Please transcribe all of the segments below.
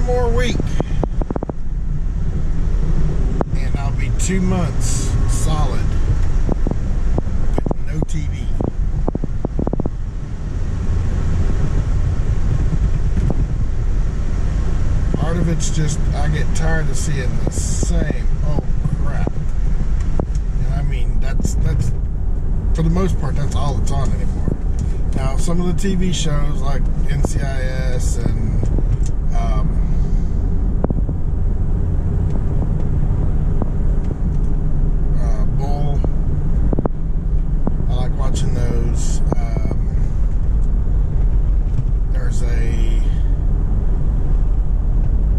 One more week, and I'll be 2 months solid with no TV. Part of it's just I get tired of seeing the same old crap, and I mean that's for the most part that's all that's on anymore. Now some of the TV shows like NCIS and Bull, I like watching those. There's a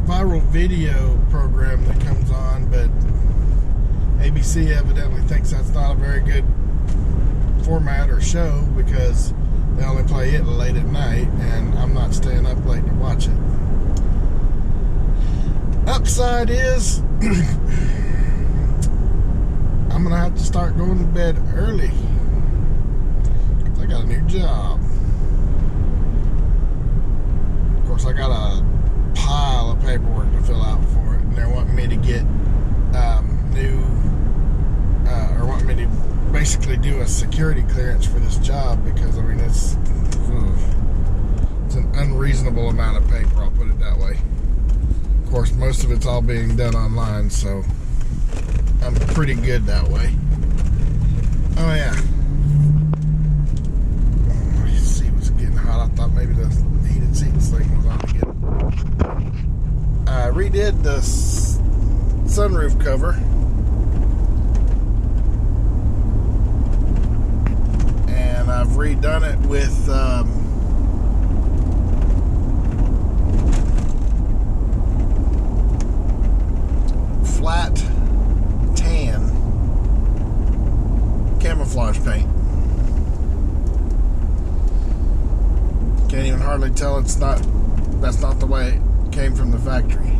viral video program that comes on, but ABC evidently thinks that's not a very good format or show because they only play it late at night, and I'm not staying up late to watch it. Upside is I'm gonna have to start going to bed early because I got a new job. Of course, I got a pile of paperwork to fill out for it, and they're wanting me to get or want me to basically do a security clearance for this job because I mean it's an unreasonable amount of paper, I'll put it that way. Of course, most of it's all being done online, so I'm pretty good that way. Oh yeah. Oh, see, it was getting hot. I thought maybe the heated seats thing was on again. I redid the sunroof cover. And I've redone it with flat tan camouflage paint. Can't even hardly tell that's not the way it came from the factory.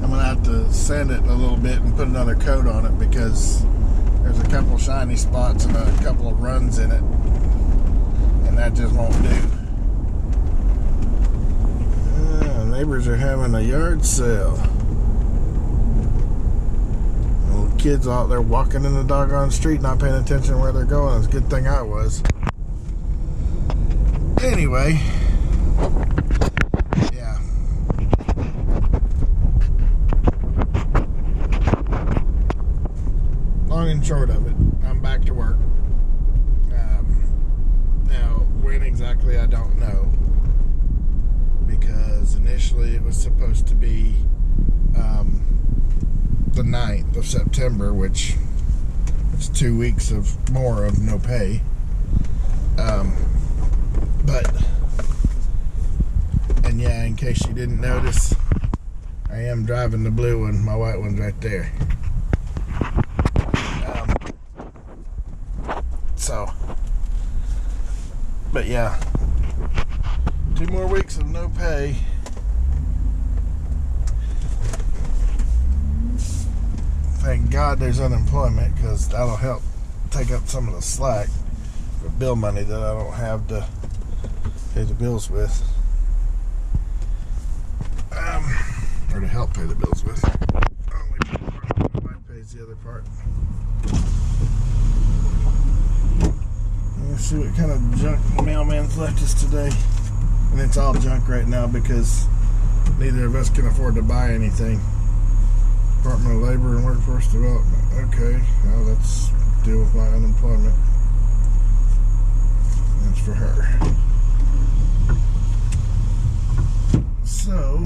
I'm gonna have to sand it a little bit and put another coat on it because there's a couple shiny spots and a couple of runs in it, and that just won't do. Neighbors are having a yard sale. Little kids out there walking in the doggone street, not paying attention to where they're going. It's a good thing I was. Anyway, yeah. Long and short of it, I'm back to work. Now, when exactly, I don't know. Because initially it was supposed to be the 9th of September, which is 2 weeks of more of no pay. And yeah, in case you didn't notice, I am driving the blue one. My white one's right there. But yeah, 2 more weeks of no pay. Thank God there's unemployment, because that'll help take up some of the slack for bill money that I don't have to pay the bills with. Or to help pay the bills with. Only part, my wife pays the other part. Let's see what kind of junk the mailman's left us today. And it's all junk right now because neither of us can afford to buy anything. Department of Labor and Workforce Development. Okay, well, let's deal with my unemployment. That's for her. So,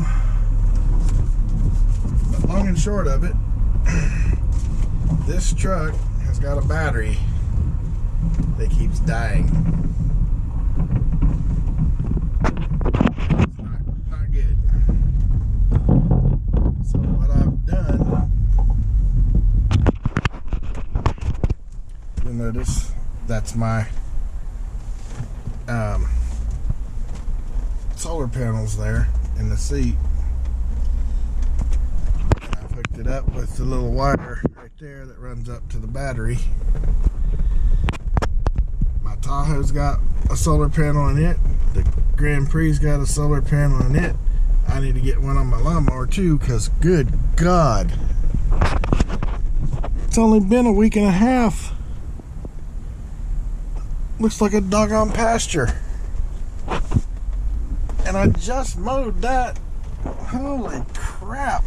but long and short of it, this truck has got a battery that keeps dying. It's not good. So what I've done, you'll notice that's my solar panels there in the seat. And I've hooked it up with the little wire right there that runs up to the battery. My Tahoe's got a solar panel in it. The Grand Prix's got a solar panel in it. I need to get one on my lawnmower too, because good God, it's only been a week and a half. Looks like a doggone pasture. And I just mowed that. Holy crap.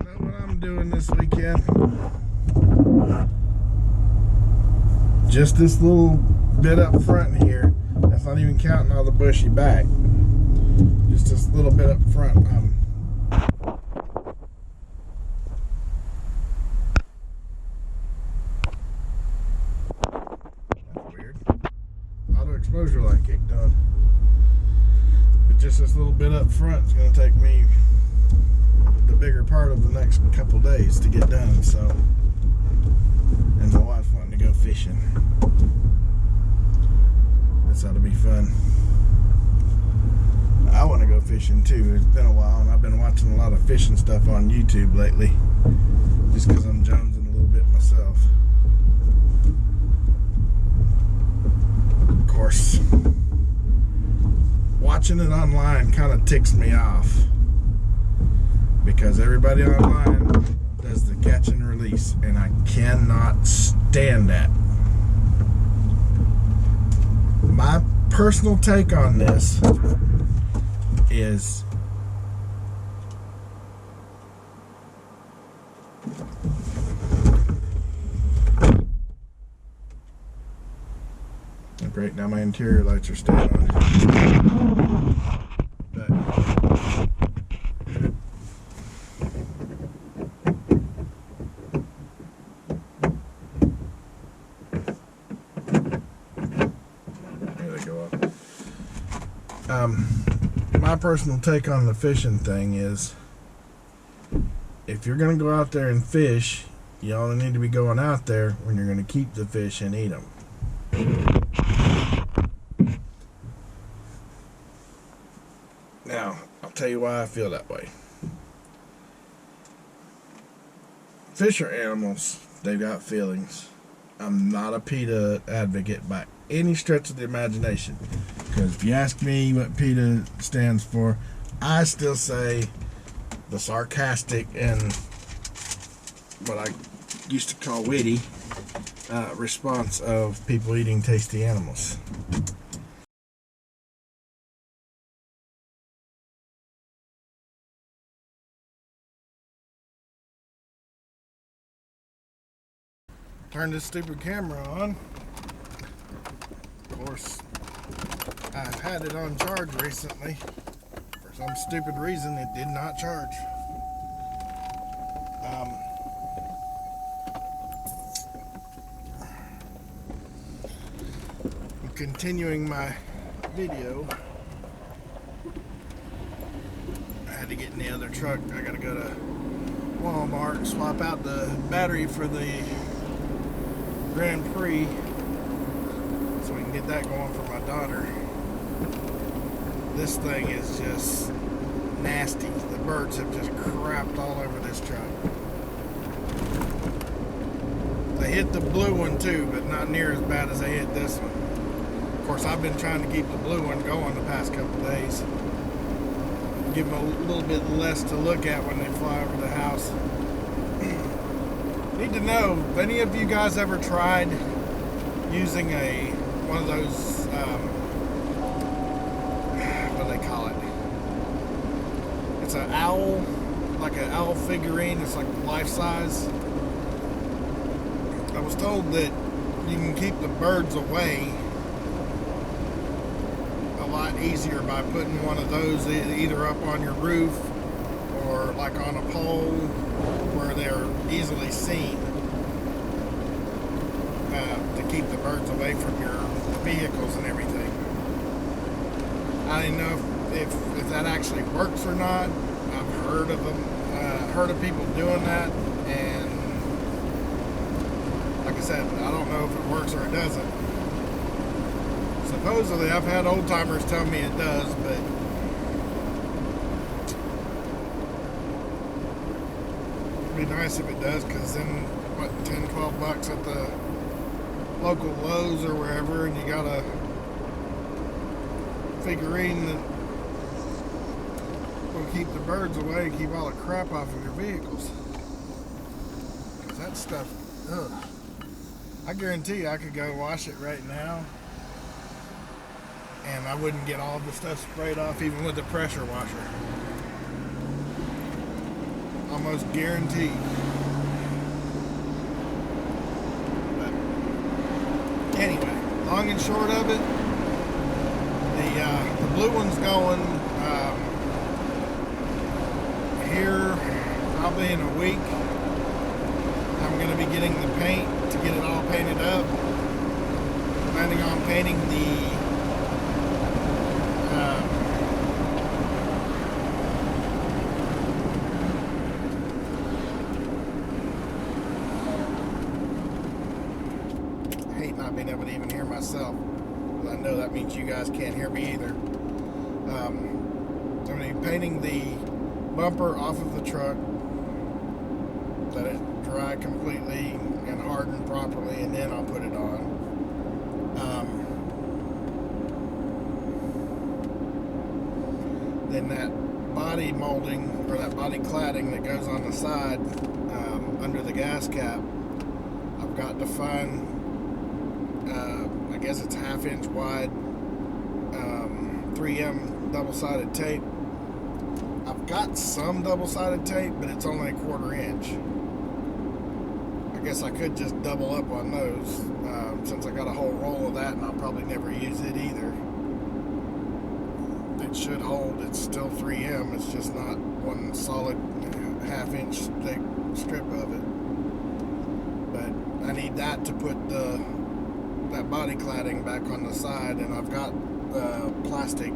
Know what I'm doing this weekend? Just this little bit up front here. That's not even counting all the bushy back. Just this little bit up front. That's weird. Auto exposure light kicked on. But just this little bit up front is going to take me the bigger part of the next couple days to get done. So, and my wife's wanting to go fishing. This ought to be fun. I want to go fishing too. It's been a while, and I've been watching a lot of fishing stuff on YouTube lately, just because I'm jonesing a little bit myself. Of course, watching it online kind of ticks me off, because everybody online does the catch and release, and I cannot stand that. My personal take on this is great. Now my interior lights are staying on. But there they go up. My personal take on the fishing thing is, if you're going to go out there and fish, you only need to be going out there when you're going to keep the fish and eat them. Now, I'll tell you why I feel that way. Fish are animals. They've got feelings. I'm not a PETA advocate by any stretch of the imagination. Because if you ask me what PETA stands for, I still say the sarcastic and what I used to call witty response of people eating tasty animals. Turn this stupid camera on. Of course, I've had it on charge recently. For some stupid reason, it did not charge. I'm continuing my video. I had to get in the other truck. I gotta go to Walmart and swap out the battery for the Grand Prix so we can get that going for my daughter. This thing is just nasty. The birds have just crapped all over this truck. They hit the blue one too, but not near as bad as they hit this one. Of course, I've been trying to keep the blue one going the past couple days. Give them a little bit less to look at when they fly over the house. Need to know, if any of you guys ever tried using one of those, what do they call it? It's an owl, like an owl figurine. It's like life size. I was told that you can keep the birds away a lot easier by putting one of those either up on your roof or like on a pole where they're easily seen, to keep the birds away from your vehicles and everything. I didn't know if that actually works or not. I've heard of them, heard of people doing that, and like I said, I don't know if it works or it doesn't. Supposedly, I've had old timers tell me it does, but it'd be nice if it does, because then what, 10, 12 bucks at the local Lowe's or wherever, and you got a figurine that will keep the birds away and keep all the crap off of your vehicles. Because that stuff, ugh. I guarantee you I could go wash it right now and I wouldn't get all the stuff sprayed off even with the pressure washer. Almost guaranteed. But anyway, long and short of it, the blue one's going here probably in a week. I'm going to be getting the paint to get it all painted up. Planning on painting the I hate not being able to even hear myself. I know that means you guys can't hear me either. I'm going to be painting the bumper off of the truck, let it dry completely and harden properly, and then I'll put it on. Then that body molding, or that body cladding that goes on the side under the gas cap, I've got to find, I guess it's 1/2 inch wide 3M double-sided tape. I've got some double-sided tape, but it's only 1/4 inch. I guess I could just double up on those, since I got a whole roll of that and I'll probably never use it either. It should hold. It's still 3M. It's just not one solid 1/2 inch thick strip of it. But I need that to put that body cladding back on the side, and I've got plastic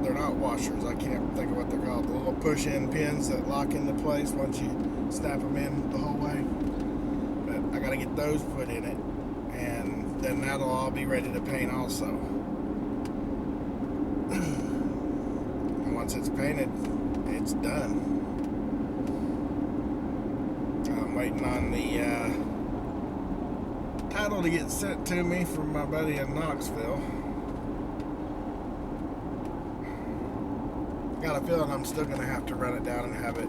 they're not washers, I can't think of what they're called, the little push-in pins that lock into place once you snap them in the whole way. But I gotta get those put in it, and then that'll all be ready to paint also. And once it's painted, it's done. I'm waiting on the title to get sent to me from my buddy in Knoxville. Got a feeling I'm still going to have to run it down and have it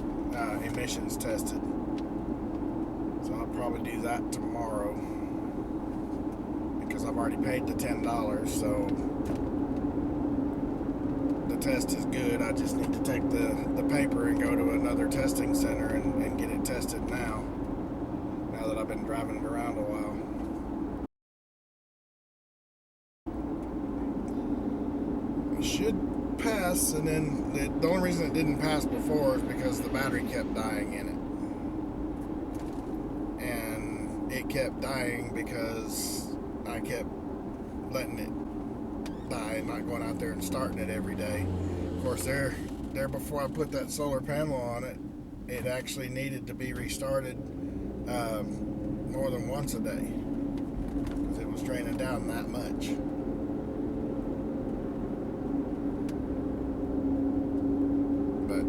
emissions tested. So I'll probably do that tomorrow, because I've already paid the $10, so the test is good. I just need to take the paper and go to another testing center and get it tested now that I've been driving it around a while. It should pass, and then the only reason it didn't pass before is because the battery kept dying in it. And it kept dying because I kept letting it die and not going out there and starting it every day. Of course, there before I put that solar panel on it, it actually needed to be restarted more than once a day, because it was draining down that much. But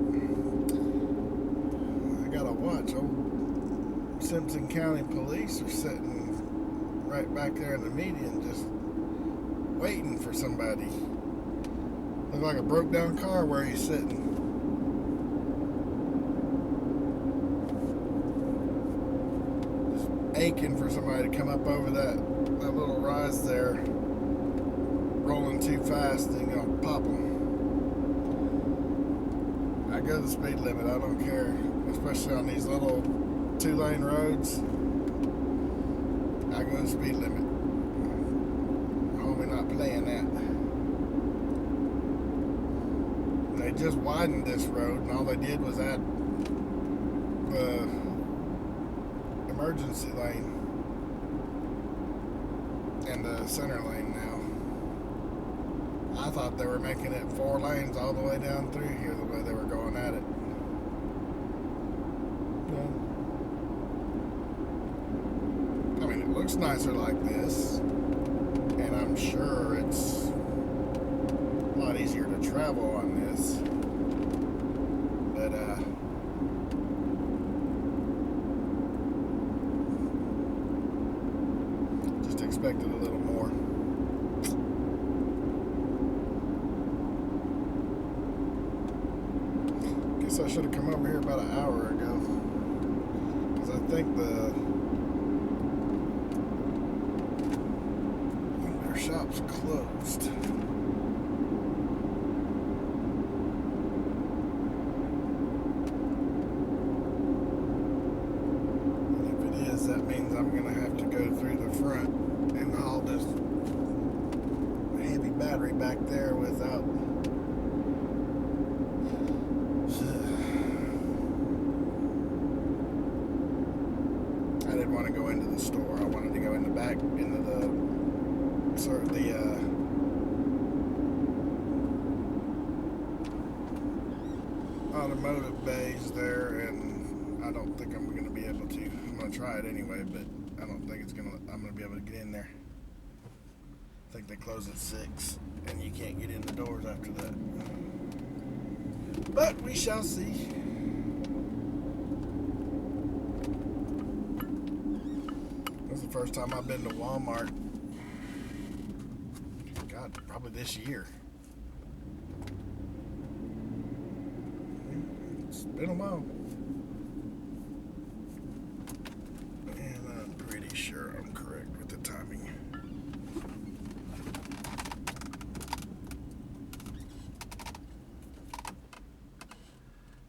I gotta watch. Old Simpson County Police are sitting right back there in the median, just waiting for somebody. Look like a broke down car where he's sitting. Just aching for somebody to come up over that little rise there, rolling too fast, and you're gonna pop them. I go the speed limit, I don't care, especially on these little 2-lane roads. I go the speed limit. Homie not playing that. They just widened this road, and all they did was add the emergency lane and the center lane now. I thought they were making it 4 lanes all the way down through here, the way they were going at it. I mean, it looks nicer like this, and I'm sure it's a lot easier to travel on this. expected a little more. Guess I should have come over here about an hour ago. Because I think their shop's closed. That means I'm going to have to go through the front and haul this heavy battery back there without I didn't want to go into the store. I wanted to go in the back into the automotive bays there, and I don't think I'm going to be able to. I'm going to try it anyway, but I don't think I'm going to be able to get in there. I think they close at 6, and you can't get in the doors after that. But we shall see. This is the first time I've been to Walmart. God, probably this year. It's been a while. And I'm pretty sure I'm correct with the timing.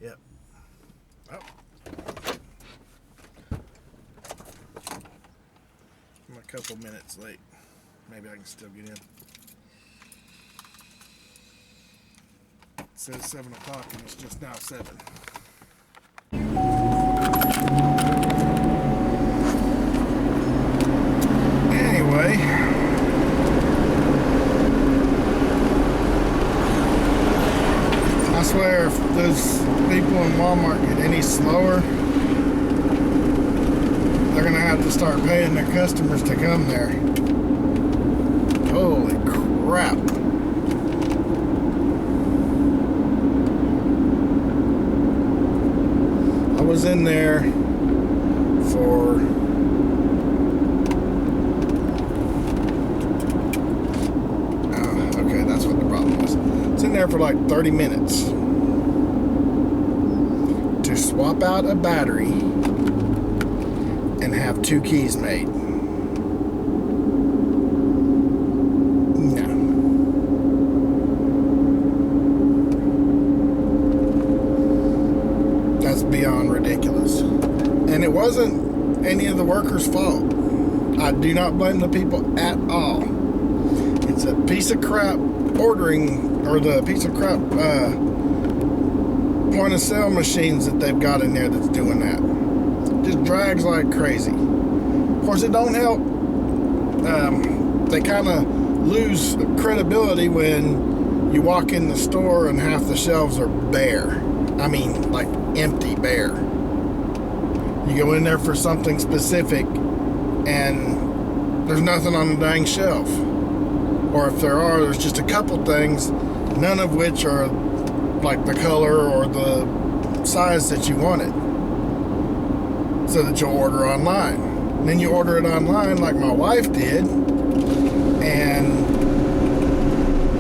Yep. Oh. I'm a couple minutes late. Maybe I can still get in. It says 7 o'clock and it's just now 7. Anyway, I swear if those people in Walmart get any slower, they're gonna have to start paying their customers to come there. Holy crap. I was in there for okay, that's what the problem was. I was in there for like 30 minutes to swap out a battery and have 2 keys made. No. That's beyond ridiculous. And it wasn't any of the workers' fault. I do not blame the people at all. It's a piece of crap ordering, or the piece of crap point of sale machines that they've got in there that's doing that. Just drags like crazy. Of course, it don't help. They kind of lose credibility when you walk in the store and half the shelves are bare. I mean, like empty, bare. You go in there for something specific and there's nothing on the dang shelf. Or if there are, there's just a couple things, none of which are like the color or the size that you wanted, so that you'll order online. And then you order it online like my wife did, and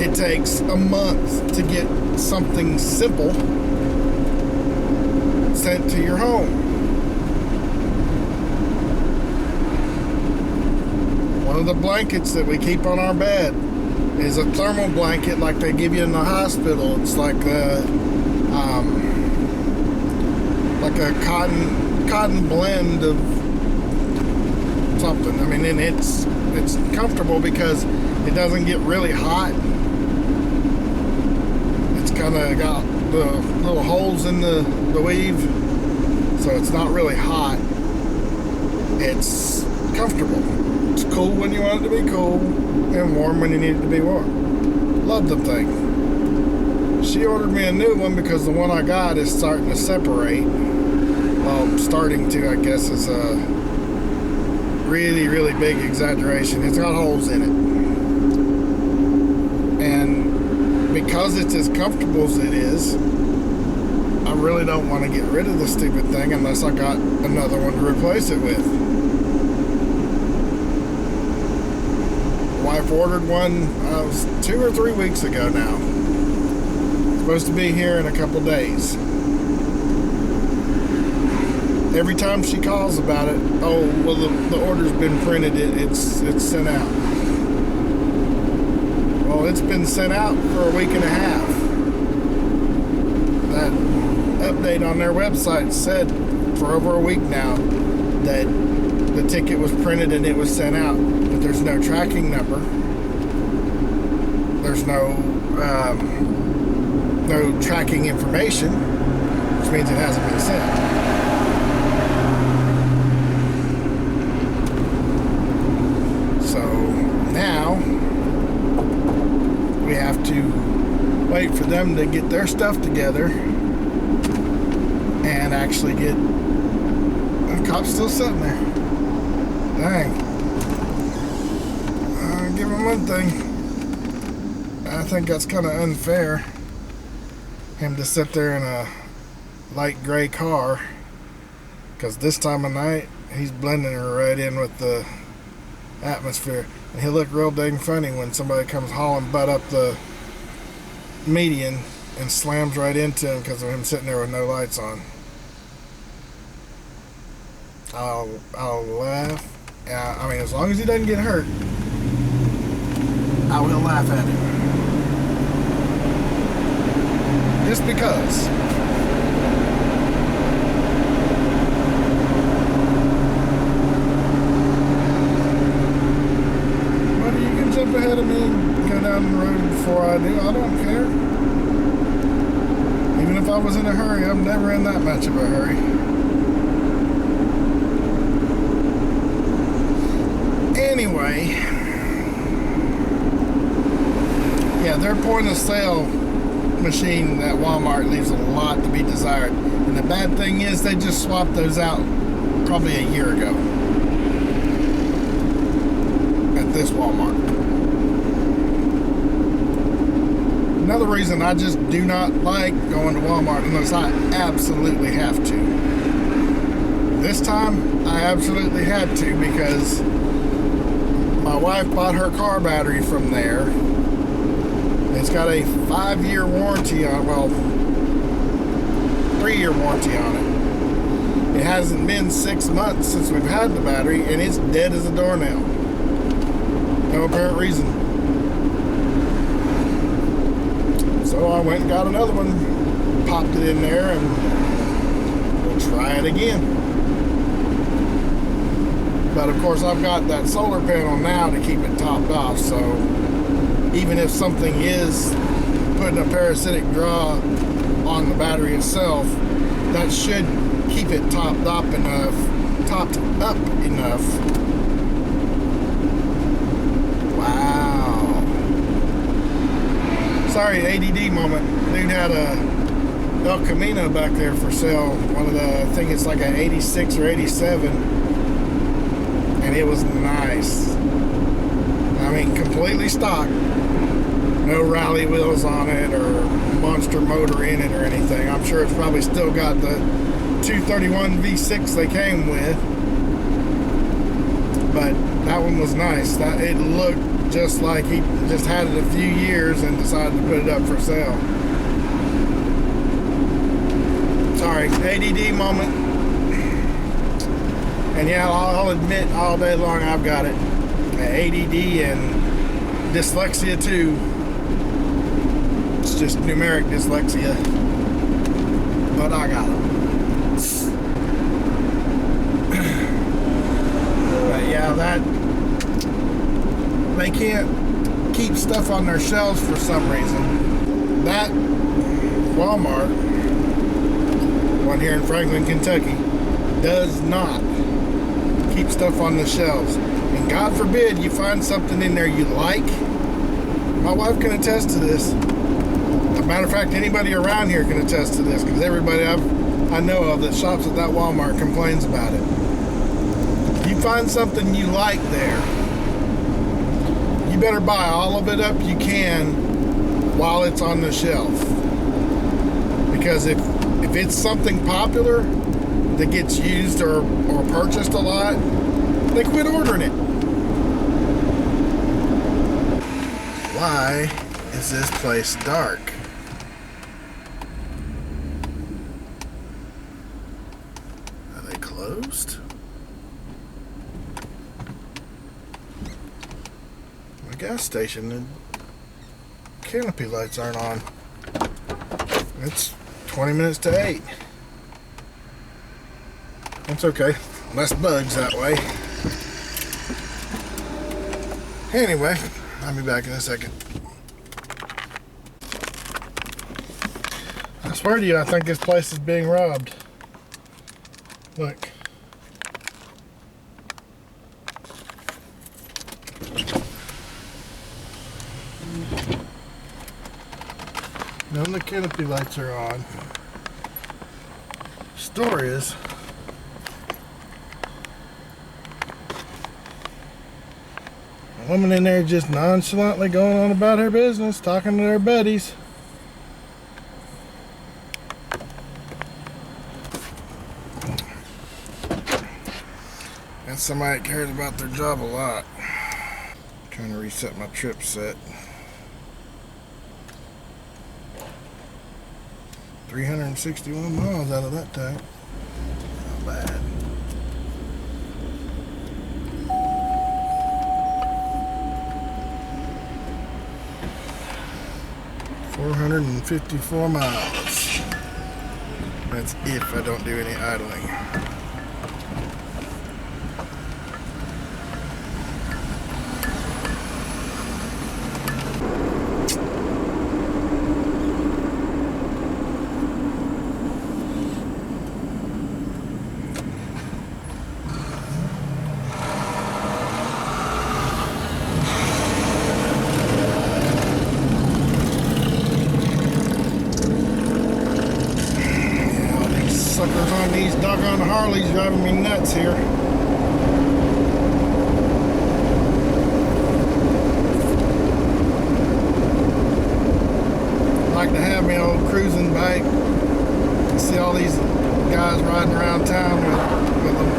it takes a month to get something simple sent to your home. One of the blankets that we keep on our bed is a thermal blanket like they give you in the hospital. It's like a cotton blend of something. I mean, and it's comfortable because it doesn't get really hot. It's kind of got the little holes in the weave, so it's not really hot. It's comfortable. It's cool when you want it to be cool, and warm when you need it to be warm. Love the thing. She ordered me a new one because the one I got is starting to separate. Well, starting to, I guess, is a really, really big exaggeration. It's got holes in it. And because it's as comfortable as it is, I really don't want to get rid of the stupid thing unless I got another one to replace it with. I've ordered one. It was 2 or 3 weeks ago now. It's supposed to be here in a couple days. Every time she calls about it, oh well, the order's been printed. It's sent out. Well, it's been sent out for a week and a half. That update on their website said for over a week now that the ticket was printed and it was sent out, but there's no tracking number. There's no tracking information, which means it hasn't been sent. So now we have to wait for them to get their stuff together and actually get the cop's still sitting there. Dang. I'll give him one thing. I think that's kind of unfair. Him to sit there in a light gray car. Because this time of night, he's blending her right in with the atmosphere. And he'll look real dang funny when somebody comes hauling butt up the median and slams right into him because of him sitting there with no lights on. I'll laugh. I mean, as long as he doesn't get hurt, I will laugh at him. Just because. But you can jump ahead of me and go down the road before I do. I don't care. Even if I was in a hurry, I'm never in that much of a hurry. Anyway, yeah, their point of sale machine at Walmart leaves a lot to be desired. And the bad thing is they just swapped those out probably a year ago at this Walmart. Another reason I just do not like going to Walmart unless I absolutely have to. This time I absolutely had to because my wife bought her car battery from there. It's got a 5-year warranty on, well, 3-year warranty on it. It hasn't been 6 months since we've had the battery, and it's dead as a doornail. No apparent reason. So I went and got another one, popped it in there, and we'll try it again. But of course I've got that solar panel now to keep it topped off, so even if something is putting a parasitic draw on the battery itself, that should keep it topped up enough. Wow. Sorry, ADD moment. Dude had a El Camino back there for sale. One of the, I think it's like an 86 or 87. And it was nice. I mean, completely stock. No rally wheels on it or monster motor in it or anything. I'm sure it's probably still got the 231 V6 they came with. But that one was nice. It looked just like he just had it a few years and decided to put it up for sale. Sorry, ADD moment. And yeah, I'll admit all day long I've got it. ADD and dyslexia too. It's just numeric dyslexia. But I got it. But yeah, they can't keep stuff on their shelves for some reason. That Walmart, one here in Franklin, Kentucky, does not keep stuff on the shelves. And God forbid you find something in there you like. My wife can attest to this. As a matter of fact, anybody around here can attest to this, because everybody I know of that shops at that Walmart complains about it. You find something you like there, you better buy all of it up you can while it's on the shelf. Because if it's something popular that gets used or purchased a lot, they quit ordering it. Why is this place dark? Are they closed? My gas station and canopy lights aren't on. It's 20 minutes to 8. That's okay. Less bugs that way. Anyway, I'll be back in a second. I swear to you, I think this place is being robbed. Look. None of the canopy lights are on. Store is. A woman in there just nonchalantly going on about her business, talking to their buddies. That's somebody that cares about their job a lot. Trying to reset my trip set. 361 miles out of that tank. Not bad. $454 miles. That's if I don't do any idling. Suckers on these doggone Harleys driving me nuts here. I like to have me an old cruising bike. See all these guys riding around town with them.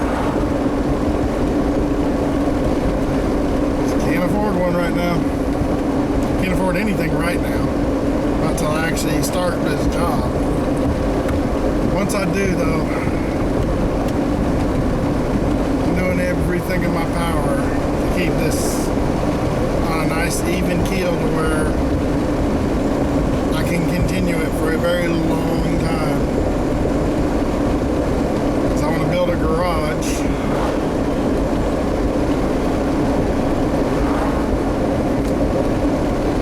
Just can't afford one right now. Can't afford anything right now. Not until I actually start this job. Once I do, though, I'm doing everything in my power to keep this on a nice, even keel to where I can continue it for a very long time. Because I want to build a garage.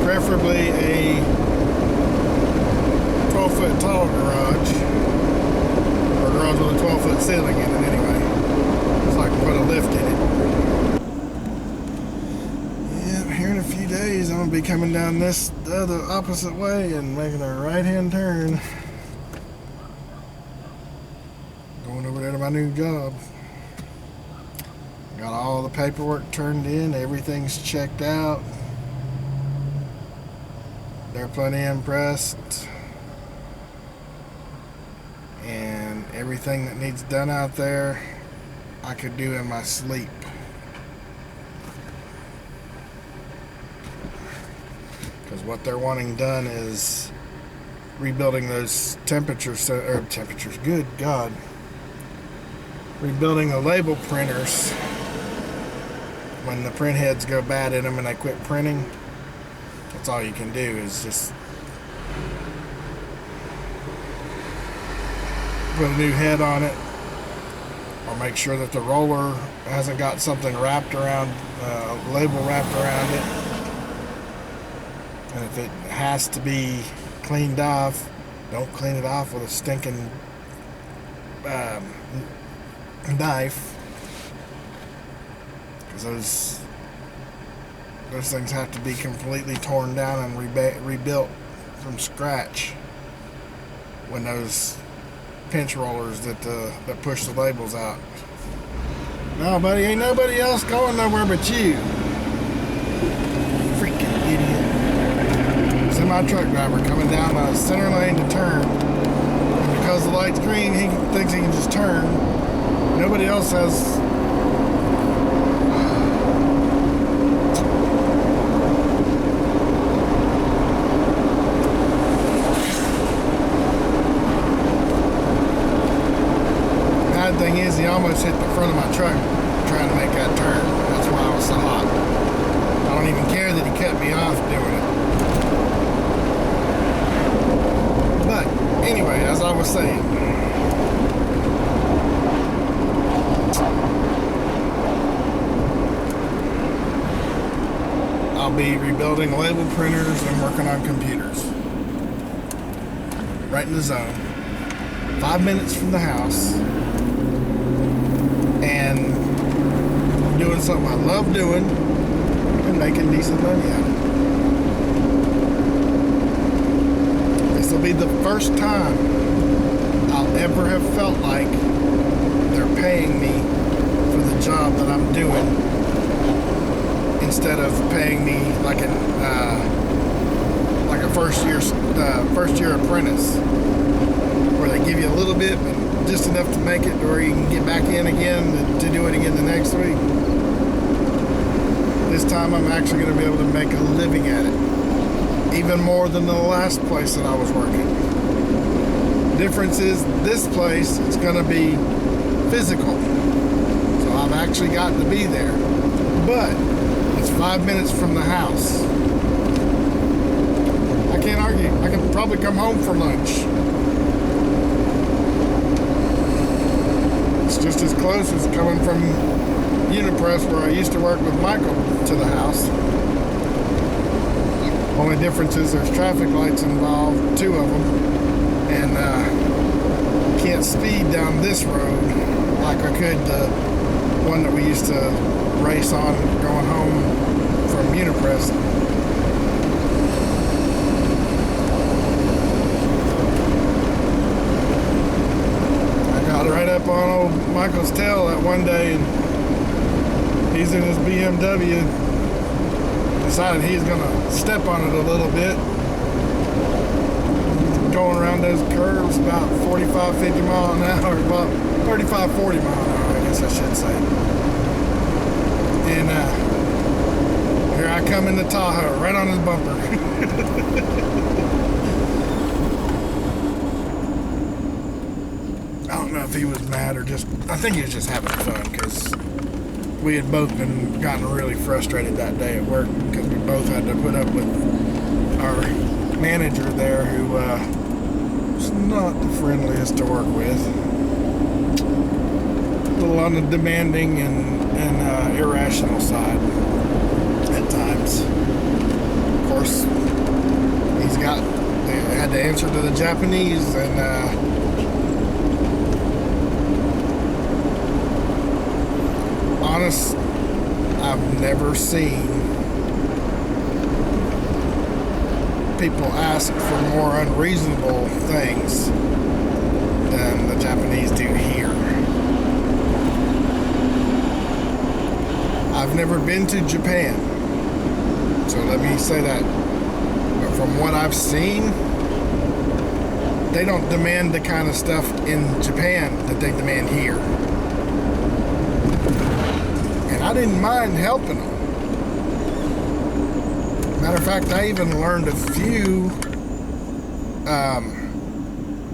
Preferably a 12-foot tall garage. Garage with a 12-foot ceiling in it anyway, so I can put a lift in it. Yeah, here in a few days I'm going to be coming down the other opposite way and making a right-hand turn. Going over there to my new job. Got all the paperwork turned in, everything's checked out. They're plenty impressed. And everything that needs done out there, I could do in my sleep. Because what they're wanting done is rebuilding those temperatures, good God. Rebuilding the label printers. When the print heads go bad in them and they quit printing, that's all you can do is just put a new head on it, or make sure that the roller hasn't got something wrapped around, label wrapped around it. And if it has to be cleaned off, don't clean it off with a stinking knife, because those things have to be completely torn down and rebuilt from scratch when those pinch rollers that push the labels out. No, buddy, ain't nobody else going nowhere but you. Freaking idiot. Semi-truck driver coming down the center lane to turn. And because the light's green, he thinks he can just turn. Nobody else has. Thing is, he almost hit the front of my truck trying to make that turn. That's why I was so hot. I don't even care that he cut me off doing it. But anyway, as I was saying, I'll be rebuilding label printers and working on computers. Right in the zone. 5 minutes from the house. And doing something I love doing and making decent money out of it. This will be the first time I'll ever have felt like they're paying me for the job that I'm doing, instead of paying me like a first year apprentice, where they give you a little bit, but just enough to make it, or you can get back in again to do it again the next week. This time I'm actually going to be able to make a living at it, even more than the last place that I was working. The difference is this place, it's going to be physical, so I've actually got to be there, but it's 5 minutes from the house. I can't argue. I can probably come home for lunch. It's just as close as coming from Unipress, where I used to work with Michael, to the house. Only difference is there's traffic lights involved, 2 of them, and can't speed down this road like I could the one that we used to race on going home from Unipress. Right up on old Michael's tail that one day, and he's in his BMW, decided he's gonna step on it a little bit, going around those curves about 45, 50 mile an hour, about 35, 40 mile an hour, I guess I should say. And here I come in the Tahoe, right on his bumper. I don't know if he was mad or just, I think he was just having fun, because we had both gotten really frustrated that day at work, because we both had to put up with our manager there, who was not the friendliest to work with. A little on the demanding and irrational side at times. Of course, they had to answer to the Japanese, and honest, I've never seen people ask for more unreasonable things than the Japanese do here. I've never been to Japan, so let me say that. But from what I've seen, they don't demand the kind of stuff in Japan that they demand here. I didn't mind helping them. Matter of fact, I even learned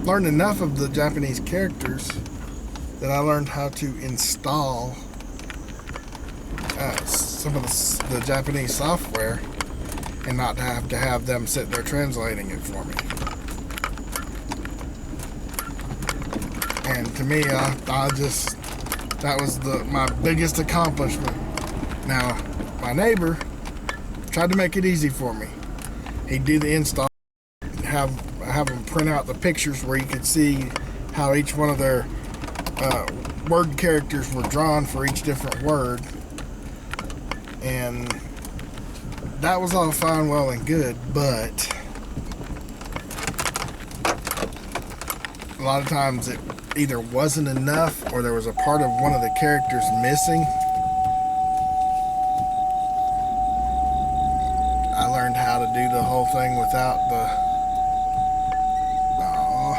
learned enough of the Japanese characters that I learned how to install some of the Japanese software and not have to have them sit there translating it for me. And to me, that was my biggest accomplishment. Now, my neighbor tried to make it easy for me. He'd do the install, have them print out the pictures where you could see how each one of their word characters were drawn for each different word. And that was all fine, well, and good, but a lot of times it either wasn't enough or there was a part of one of the characters missing. I learned how to do the whole thing without the... Oh,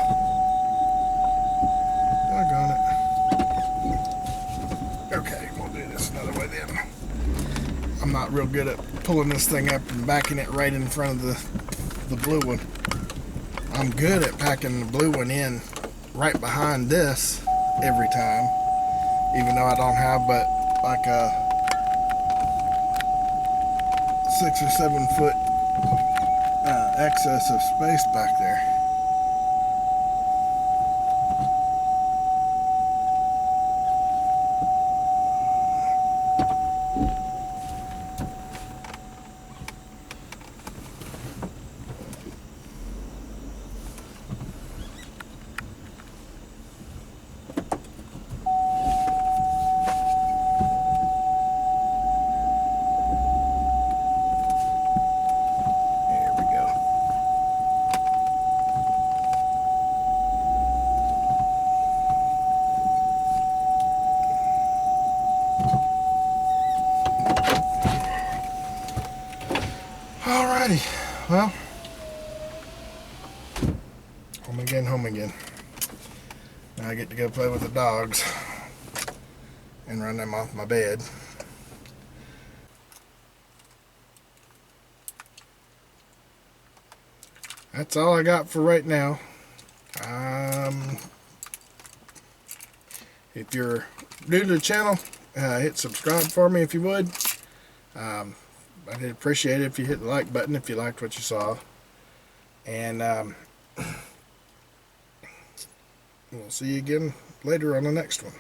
doggone it. Okay, we'll do this another way then. I'm not real good at pulling this thing up and backing it right in front of the blue one. I'm good at packing the blue one in right behind this every time. even though I don't have but like a 6 or 7 foot excess of space back there. Here we go. Alrighty, well, home again, home again. Now I get to go play with the dogs and run them off my bed. That's all I got for right now. If you're new to the channel, hit subscribe for me if you would. I'd appreciate it if you hit the like button if you liked what you saw. And we'll see you again later on the next one.